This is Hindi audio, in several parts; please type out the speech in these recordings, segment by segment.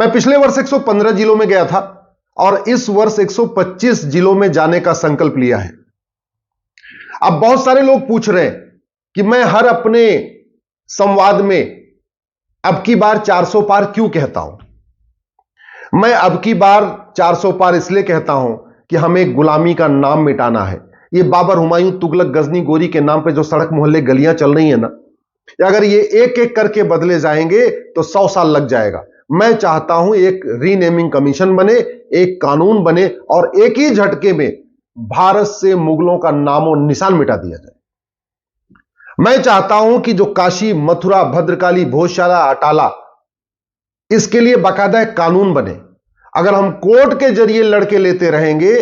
मैं पिछले वर्ष 115 जिलों में गया था और इस वर्ष 125 जिलों में जाने का संकल्प लिया है। अब बहुत सारे लोग पूछ रहे हैं कि मैं हर अपने संवाद में अब की बार 400 पार क्यों कहता हूं। मैं अब की बार 400 पार इसलिए कहता हूं कि हमें गुलामी का नाम मिटाना है। ये बाबर, हुमायूं, तुगलक, गजनी, गोरी के नाम पे जो सड़क मोहल्ले गलियां चल रही है ना, अगर ये एक एक करके बदले जाएंगे तो 100 साल लग जाएगा। मैं चाहता हूं एक रीनेमिंग कमीशन बने, एक कानून बने और एक ही झटके में भारत से मुगलों का नामो निशान मिटा दिया जाए। मैं चाहता हूं कि जो काशी, मथुरा, भद्रकाली, भोजशाला, अटाला, इसके लिए बाकायदा एक कानून बने। अगर हम कोर्ट के जरिए लड़के लेते रहेंगे,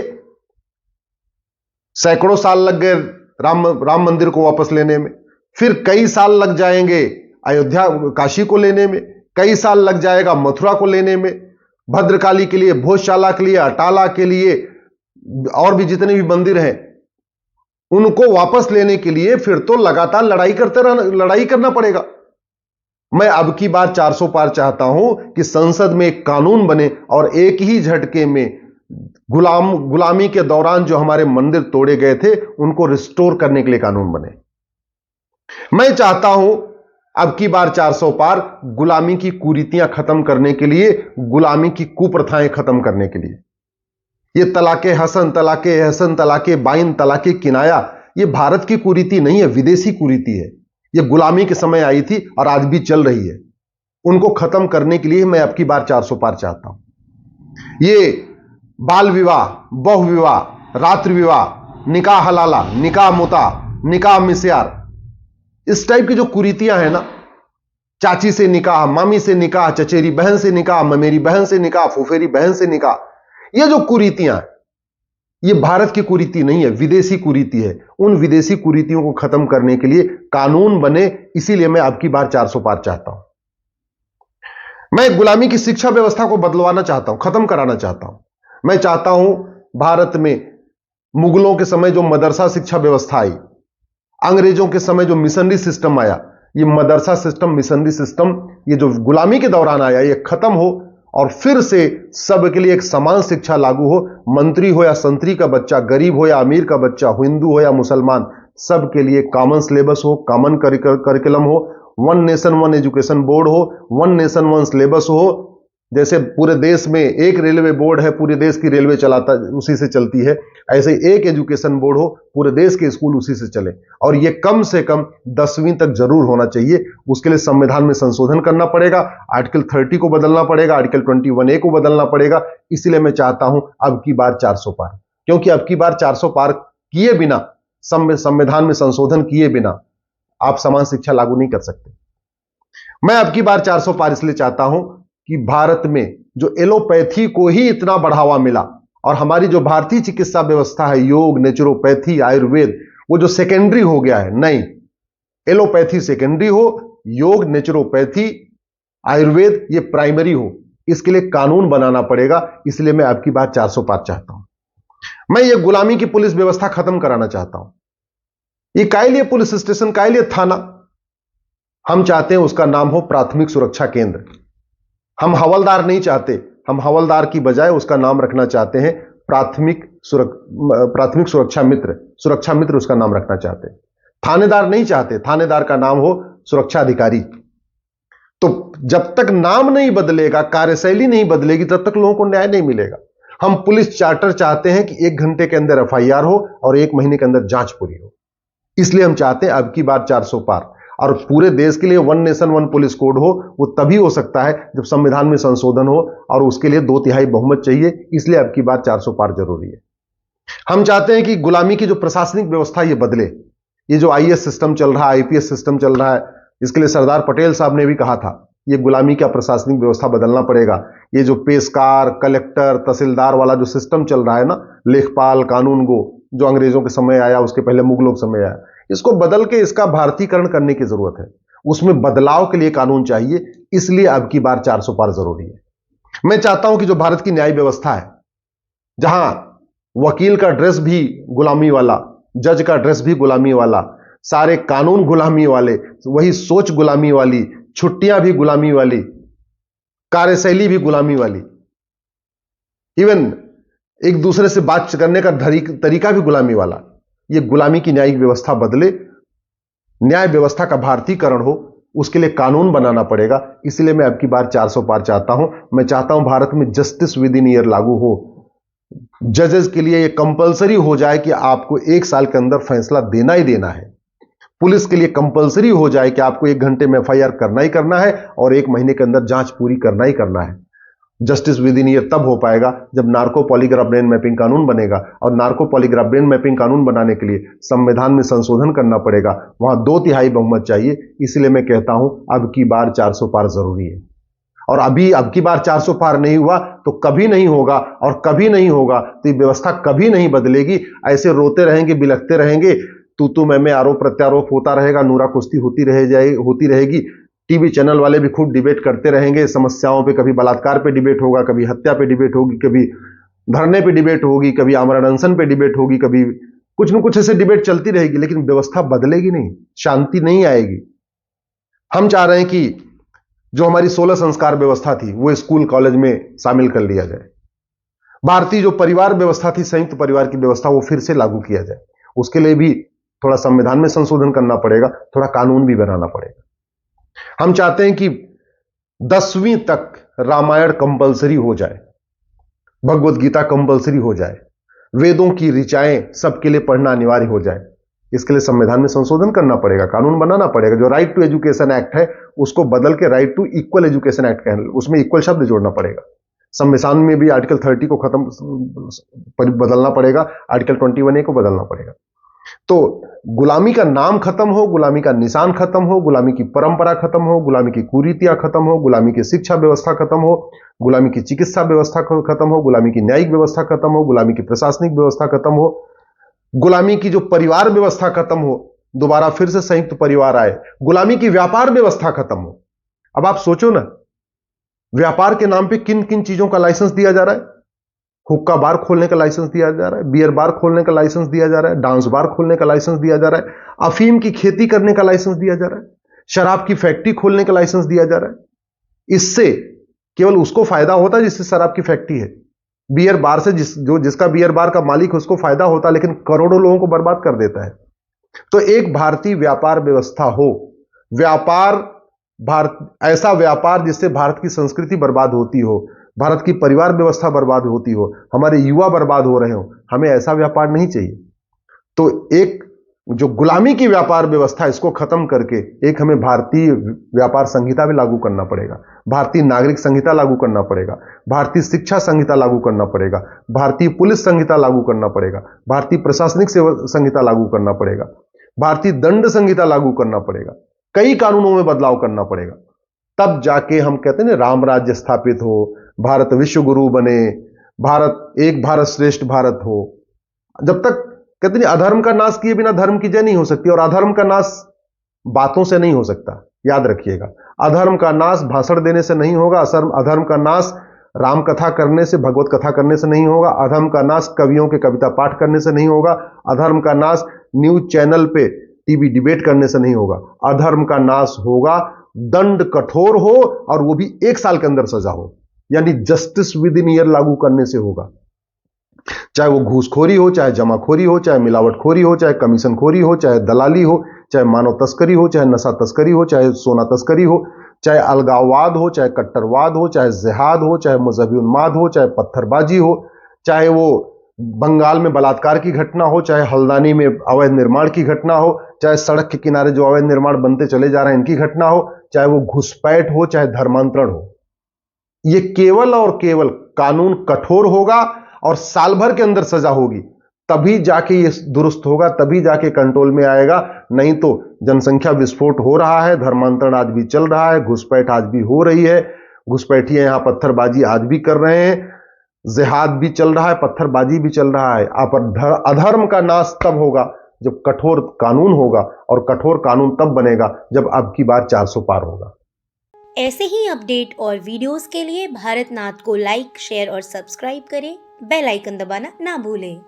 सैकड़ों साल लग गए राम मंदिर को वापस लेने में, फिर कई साल लग जाएंगे अयोध्या, काशी को लेने में, कई साल लग जाएगा मथुरा को लेने में, भद्रकाली के लिए, भोजशाला के लिए, अटाला के लिए, और भी जितने भी मंदिर हैं उनको वापस लेने के लिए फिर तो लगातार लड़ाई करना पड़ेगा। मैं अब की बार 400 पार चाहता हूं कि संसद में एक कानून बने और एक ही झटके में गुलामी के दौरान जो हमारे मंदिर तोड़े गए थे उनको रिस्टोर करने के लिए कानून बने। मैं चाहता हूं अब की बार 400 पार गुलामी की कुरीतियां खत्म करने के लिए, गुलामी की कुप्रथाएं खत्म करने के लिए। ये तलाके हसन, तलाके एहसन, तलाके बाइन, तलाके किनाया, ये भारत की कुरीति नहीं है, विदेशी कुरीति है। ये गुलामी के समय आई थी और आज भी चल रही है। उनको खत्म करने के लिए मैं अब की बार 400 पार चाहता हूं। ये बाल विवाह, बहु विवाह, रात्रि विवाह, निकाह हलाला, निकाह मुता, निकाह मिस्यार, इस टाइप की जो कुरीतियां हैं ना, चाची से निकाह, मामी से निकाह, चचेरी बहन से निकाह, ममेरी बहन से निकाह, फुफेरी बहन से निकाह, ये जो कुरीतियां हैं, ये भारत की कुरीति नहीं है, विदेशी कुरीति है। उन विदेशी कुरीतियों को खत्म करने के लिए कानून बने, इसीलिए मैं अब की बार 400 पार चाहता हूं। मैं गुलामी की शिक्षा व्यवस्था को बदलवाना चाहता हूं, खत्म कराना चाहता हूं। मैं चाहता हूं भारत में मुगलों के समय जो मदरसा शिक्षा व्यवस्था आई, अंग्रेजों के समय जो मिशनरी सिस्टम आया, ये मदरसा सिस्टम, मिशनरी सिस्टम, ये जो गुलामी के दौरान आया, ये खत्म हो और फिर से सबके लिए एक समान शिक्षा लागू हो। मंत्री हो या संतरी का बच्चा, गरीब हो या अमीर का बच्चा, हिंदू हो या मुसलमान, सबके लिए कॉमन सिलेबस हो, कॉमन करिकुलम हो, one nation one education board हो, वन नेशन वन सिलेबस हो। जैसे पूरे देश में एक रेलवे बोर्ड है, पूरे देश की रेलवे चलाता, उसी से चलती है, ऐसे एक एजुकेशन बोर्ड हो, पूरे देश के स्कूल उसी से चले। और ये कम से कम 10वीं तक जरूर होना चाहिए। उसके लिए संविधान में संशोधन करना पड़ेगा, आर्टिकल 30 को बदलना पड़ेगा, आर्टिकल 21A को बदलना पड़ेगा। इसलिए मैं चाहता हूं अब की बार 400 पार, क्योंकि अब की बार 400 पार किए बिना, संविधान में संशोधन किए बिना आप समान शिक्षा लागू नहीं कर सकते। मैं अब की बार 400 पार इसलिए चाहता हूं कि भारत में जो एलोपैथी को ही इतना बढ़ावा मिला और हमारी जो भारतीय चिकित्सा व्यवस्था है, योग, नेचुरोपैथी, आयुर्वेद, वो जो सेकेंडरी हो गया है, नहीं, एलोपैथी सेकेंडरी हो, योग, नेचुरोपैथी, आयुर्वेद ये प्राइमरी हो। इसके लिए कानून बनाना पड़ेगा। इसलिए मैं अब की बार 400 पार चाहता हूं। मैं ये गुलामी की पुलिस व्यवस्था खत्म कराना चाहता हूं। ये काहे लिए पुलिस स्टेशन, काहे लिए थाना? हम चाहते हैं उसका नाम हो प्राथमिक सुरक्षा केंद्र। हम हवलदार नहीं चाहते, हम हवलदार की बजाय उसका नाम रखना चाहते हैं प्राथमिक सुरक्षा मित्र, सुरक्षा मित्र उसका नाम रखना चाहते हैं। थानेदार नहीं चाहते, थानेदार का नाम हो सुरक्षा अधिकारी। तो जब तक नाम नहीं बदलेगा, कार्यशैली नहीं बदलेगी, तब तक लोगों को न्याय नहीं मिलेगा। हम पुलिस चार्टर चाहते हैं कि 1 घंटे के अंदर FIR हो और 1 महीने के अंदर जांच पूरी हो। इसलिए हम चाहते हैं अब की बार 400 पार, और पूरे देश के लिए one nation one police code हो। वो तभी हो सकता है जब संविधान में संशोधन हो, और उसके लिए 2/3 बहुमत चाहिए। इसलिए अब की बार 400 पार जरूरी है। हम चाहते हैं कि गुलामी की जो प्रशासनिक व्यवस्था ये बदले। ये जो IAS सिस्टम चल रहा है, IPS सिस्टम चल रहा है, इसके लिए सरदार पटेल साहब ने भी कहा था, ये गुलामी का प्रशासनिक व्यवस्था बदलना पड़ेगा। ये जो पेशकार, कलेक्टर, तहसीलदार वाला जो सिस्टम चल रहा है ना, लेखपाल, कानूनगो, जो अंग्रेजों के समय आया, उसके पहले मुगलों के समय आया, इसको बदल के इसका भारतीकरण करने की जरूरत है। उसमें बदलाव के लिए कानून चाहिए। इसलिए अब की बार 400 पार जरूरी है। मैं चाहता हूं कि जो भारत की न्याय व्यवस्था है, जहां वकील का ड्रेस भी गुलामी वाला, जज का ड्रेस भी गुलामी वाला, सारे कानून गुलामी वाले, वही सोच गुलामी वाली, छुट्टियां भी गुलामी वाली, कार्यशैली भी गुलामी वाली, इवन एक दूसरे से बात करने का तरीका भी गुलामी वाला। ये गुलामी की न्यायिक व्यवस्था बदले, न्याय व्यवस्था का भारतीयकरण हो, उसके लिए कानून बनाना पड़ेगा। इसलिए मैं अब की बार 400 पार चाहता हूं। मैं चाहता हूं भारत में जस्टिस विद इन ईयर लागू हो। जजेस के लिए यह कंपलसरी हो जाए कि आपको 1 साल के अंदर फैसला देना ही देना है। पुलिस के लिए कंपलसरी हो जाए कि आपको 1 घंटे में एफआईआर करना ही करना है और 1 महीने के अंदर जांच पूरी करना ही करना है। जस्टिस विद इन ईयर तब हो पाएगा जब नार्को पॉलीग्राफ ब्रेन मैपिंग कानून बनेगा, और नार्को पॉलीग्राफ ब्रेन मैपिंग कानून बनाने के लिए संविधान में संशोधन करना पड़ेगा। वहां 2/3 बहुमत चाहिए। इसलिए मैं कहता हूं अब की बार 400 पार जरूरी है। और अब की बार 400 पार नहीं हुआ तो कभी नहीं होगा, और कभी नहीं होगा तो ये व्यवस्था कभी नहीं बदलेगी। ऐसे रोते रहेंगे, बिलखते रहेंगे, तू मैं आरोप प्रत्यारोप होता रहेगा, नूरा कुश्ती होती रहेगी। टीवी चैनल वाले भी खूब डिबेट करते रहेंगे समस्याओं पे। कभी बलात्कार पे डिबेट होगा, कभी हत्या पे डिबेट होगी, कभी धरने पे डिबेट होगी, कभी आमरण अनशन पे डिबेट होगी, कभी कुछ न कुछ ऐसे डिबेट चलती रहेगी, लेकिन व्यवस्था बदलेगी नहीं, शांति नहीं आएगी। हम चाह रहे हैं कि जो हमारी 16 संस्कार व्यवस्था थी वो स्कूल कॉलेज में शामिल कर लिया जाए। भारतीय जो परिवार व्यवस्था थी, संयुक्त परिवार की व्यवस्था, वो फिर से लागू किया जाए। उसके लिए भी थोड़ा संविधान में संशोधन करना पड़ेगा, थोड़ा कानून भी बनाना पड़ेगा। हम चाहते हैं कि 10वीं तक रामायण कंपलसरी हो जाए, भगवत गीता कंपलसरी हो जाए, वेदों की ऋचाएं सबके लिए पढ़ना अनिवार्य हो जाए। इसके लिए संविधान में संशोधन करना पड़ेगा, कानून बनाना पड़ेगा। जो राइट टू एजुकेशन एक्ट है उसको बदल के right to equal education act कहना, उसमें इक्वल शब्द जोड़ना पड़ेगा। संविधान में भी आर्टिकल 30 को बदलना पड़ेगा, आर्टिकल 21A को बदलना पड़ेगा। तो गुलामी का नाम खत्म हो, गुलामी का निशान खत्म हो, गुलामी की परंपरा खत्म हो, गुलामी की कुरीतियां खत्म हो, गुलामी की शिक्षा व्यवस्था खत्म हो, गुलामी की चिकित्सा व्यवस्था खत्म हो, गुलामी की न्यायिक व्यवस्था खत्म हो, गुलामी की प्रशासनिक व्यवस्था खत्म हो, गुलामी की जो परिवार व्यवस्था खत्म हो, दोबारा फिर से संयुक्त परिवार आए, गुलामी की व्यापार व्यवस्था खत्म हो। अब आप सोचो ना, व्यापार के नाम पे किन किन चीजों का लाइसेंस दिया जा रहा है। हुक्का बार खोलने का लाइसेंस दिया जा रहा है, बियर बार खोलने का लाइसेंस दिया जा रहा है, डांस बार खोलने का लाइसेंस दिया जा रहा है, अफीम की खेती करने का लाइसेंस दिया जा रहा है, शराब की फैक्ट्री खोलने का लाइसेंस दिया जा रहा है। इससे केवल उसको फायदा होता है जिससे शराब की फैक्ट्री है। बियर बार से जिसका बियर बार का मालिक है उसको फायदा होता है, लेकिन करोड़ों लोगों को बर्बाद कर देता है। तो एक भारतीय व्यापार व्यवस्था हो, ऐसा व्यापार जिससे भारत की संस्कृति बर्बाद होती हो, भारत की परिवार व्यवस्था बर्बाद होती हो, हमारे युवा बर्बाद हो रहे हो, हमें ऐसा व्यापार नहीं चाहिए। तो एक जो गुलामी की व्यापार व्यवस्था, इसको खत्म करके एक हमें भारतीय व्यापार संहिता भी लागू करना पड़ेगा, भारतीय नागरिक संहिता लागू करना पड़ेगा, भारतीय शिक्षा संहिता लागू करना पड़ेगा, भारतीय पुलिस संहिता लागू करना पड़ेगा, भारतीय प्रशासनिक संहिता लागू करना पड़ेगा, भारतीय दंड संहिता लागू करना पड़ेगा, कई कानूनों में बदलाव करना पड़ेगा। तब जाके हम कहते हैं ना, राम राज्य स्थापित हो, भारत विश्व गुरु बने, भारत एक भारत श्रेष्ठ भारत हो। जब तक कहते नहीं, अधर्म का नाश किए बिना धर्म की जय नहीं हो सकती, और अधर्म का नाश बातों से नहीं हो सकता, याद रखिएगा। अधर्म का नाश भाषण देने से नहीं होगा, अधर्म का नाश राम कथा करने से, भगवत कथा करने से नहीं होगा, अधर्म का नाश कवियों के कविता पाठ करने से नहीं होगा, अधर्म का नाश न्यूज चैनल पे टीवी डिबेट करने से नहीं होगा। अधर्म का नाश होगा दंड कठोर हो, और वो भी 1 साल के अंदर सजा हो, यानी जस्टिस विद इन ईयर लागू करने से होगा। चाहे वो घूसखोरी हो, चाहे जमाखोरी हो, चाहे मिलावटखोरी हो, चाहे कमीशनखोरी हो, चाहे दलाली हो, चाहे मानव तस्करी हो, चाहे नशा तस्करी हो, चाहे सोना तस्करी हो, चाहे अलगाववाद हो, चाहे कट्टरवाद हो, चाहे जिहाद हो, चाहे मजहबी उन्माद हो, चाहे पत्थरबाजी हो, चाहे वो बंगाल में बलात्कार की घटना हो, चाहे हल्द्वानी में अवैध निर्माण की घटना हो, चाहे सड़क के किनारे जो अवैध निर्माण बनते चले जा रहे हैं इनकी घटना हो, चाहे वो घुसपैठ हो, चाहे धर्मांतरण हो। ये केवल और केवल कानून कठोर होगा और साल भर के अंदर सजा होगी, तभी जाके ये दुरुस्त होगा, तभी जाके कंट्रोल में आएगा। नहीं तो जनसंख्या विस्फोट हो रहा है, धर्मांतरण आज भी चल रहा है, घुसपैठ आज भी हो रही है, घुसपैठिए यहां पत्थरबाजी आज भी कर रहे हैं, जिहाद भी चल रहा है, पत्थरबाजी भी चल रहा है। अधर्म का नाश तब होगा जब कठोर कानून होगा, और कठोर कानून तब बनेगा जब अब की बार 400 पार होगा। ऐसे ही अपडेट और वीडियोस के लिए भारत नाथ को लाइक, शेयर और सब्सक्राइब करें। बेल आइकन दबाना ना भूलें।